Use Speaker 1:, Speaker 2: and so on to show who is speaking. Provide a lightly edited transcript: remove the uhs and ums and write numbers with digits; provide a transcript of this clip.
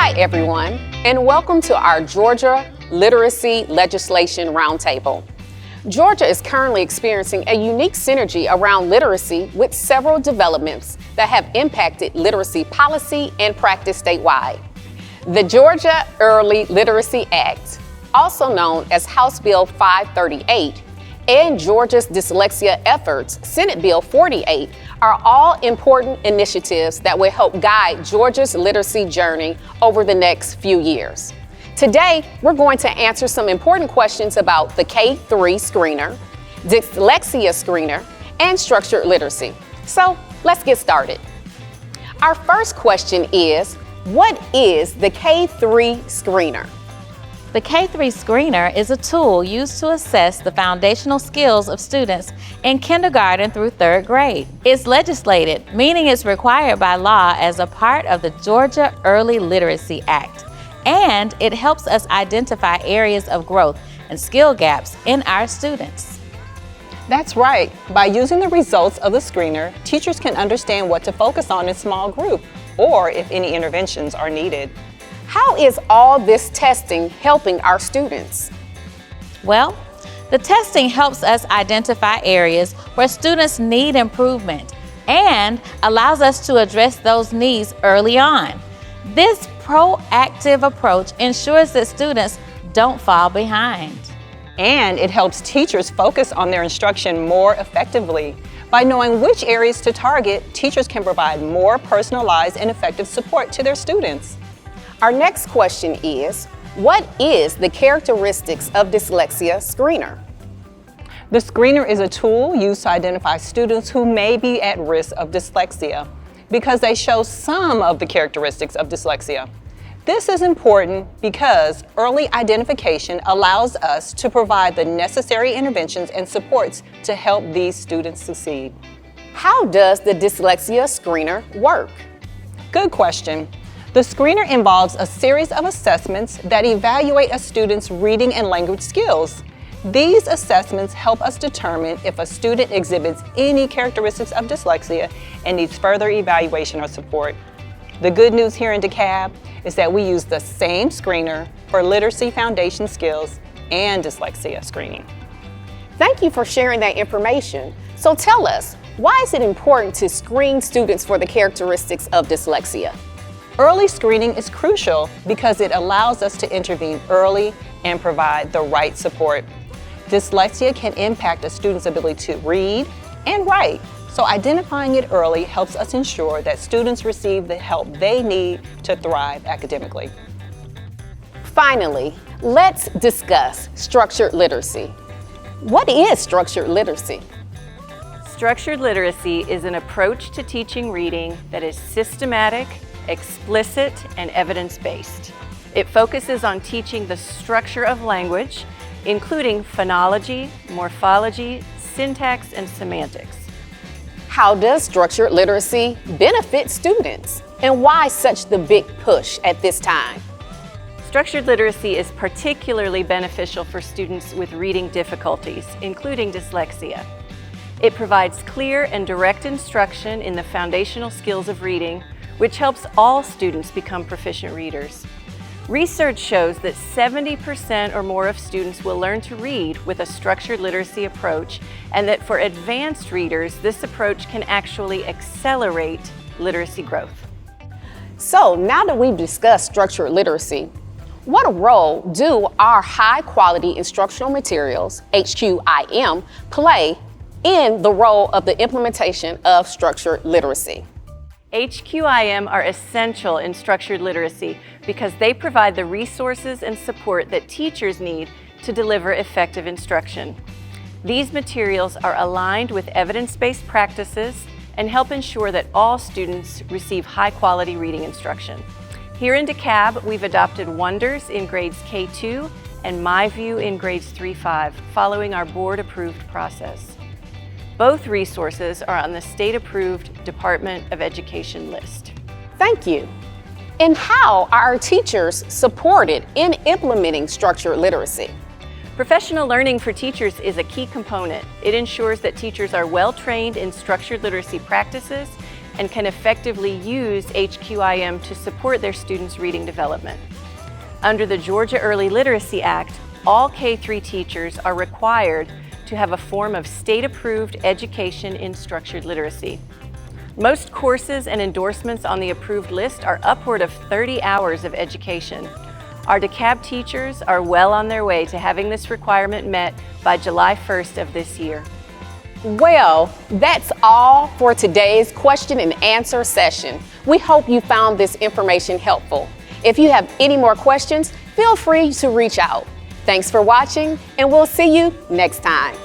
Speaker 1: Hi, everyone, and welcome to our Georgia Literacy Legislation Roundtable. Georgia is currently experiencing a unique synergy around literacy with several developments that have impacted literacy policy and practice statewide. The Georgia Early Literacy Act, also known as House Bill 538, and Georgia's dyslexia efforts, Senate Bill 48, are all important initiatives that will help guide Georgia's literacy journey over the next few years. Today, we're going to answer some important questions about the K-3 screener, dyslexia screener, and structured literacy. So let's get started. Our first question is, what is the K-3 screener?
Speaker 2: The K-3 screener is a tool used to assess the foundational skills of students in kindergarten through third grade. It's legislated, meaning it's required by law as a part of the Georgia Early Literacy Act, and it helps us identify areas of growth and skill gaps in our students.
Speaker 3: That's right. By using the results of the screener, teachers can understand what to focus on in small group, or if any interventions are needed.
Speaker 1: How is all this testing helping our students?
Speaker 2: Well, the testing helps us identify areas where students need improvement and allows us to address those needs early on. This proactive approach ensures that students don't fall behind.
Speaker 3: And it helps teachers focus on their instruction more effectively. By knowing which areas to target, teachers can provide more personalized and effective support to their students.
Speaker 1: Our next question is, what is the characteristics of dyslexia screener?
Speaker 3: The screener is a tool used to identify students who may be at risk of dyslexia because they show some of the characteristics of dyslexia. This is important because early identification allows us to provide the necessary interventions and supports to help these students succeed.
Speaker 1: How does the dyslexia screener work?
Speaker 3: Good question. The screener involves a series of assessments that evaluate a student's reading and language skills. These assessments help us determine if a student exhibits any characteristics of dyslexia and needs further evaluation or support. The good news here in DeKalb is that we use the same screener for literacy foundation skills and dyslexia screening.
Speaker 1: Thank you for sharing that information. So tell us, why is it important to screen students for the characteristics of dyslexia?
Speaker 3: Early screening is crucial because it allows us to intervene early and provide the right support. Dyslexia can impact a student's ability to read and write, so identifying it early helps us ensure that students receive the help they need to thrive academically.
Speaker 1: Finally, let's discuss structured literacy. What is structured literacy?
Speaker 4: Structured literacy is an approach to teaching reading that is systematic, explicit, and evidence-based. It focuses on teaching the structure of language, including phonology, morphology, syntax, and semantics.
Speaker 1: How does structured literacy benefit students? And why such the big push at this time?
Speaker 4: Structured literacy is particularly beneficial for students with reading difficulties, including dyslexia. It provides clear and direct instruction in the foundational skills of reading, which helps all students become proficient readers. Research shows that 70% or more of students will learn to read with a structured literacy approach, and that for advanced readers, this approach can actually accelerate literacy growth.
Speaker 1: So now that we've discussed structured literacy, what role do our high-quality instructional materials, HQIM, play in the role of the implementation of structured literacy?
Speaker 4: HQIM are essential in structured literacy because they provide the resources and support that teachers need to deliver effective instruction. These materials are aligned with evidence-based practices and help ensure that all students receive high-quality reading instruction. Here in DeKalb, we've adopted Wonders in grades K2 and MyView in grades 3-5, following our board-approved process. Both resources are on the state-approved Department of Education list.
Speaker 1: Thank you. And how are our teachers supported in implementing structured literacy?
Speaker 4: Professional learning for teachers is a key component. It ensures that teachers are well trained in structured literacy practices and can effectively use HQIM to support their students' reading development. Under the Georgia Early Literacy Act, all K-3 teachers are required to have a form of state-approved education in structured literacy. Most courses and endorsements on the approved list are upward of 30 hours of education. Our DeKalb teachers are well on their way to having this requirement met by July 1st of this year.
Speaker 1: Well, that's all for today's question and answer session. We hope you found this information helpful. If you have any more questions, feel free to reach out. Thanks for watching, and we'll see you next time.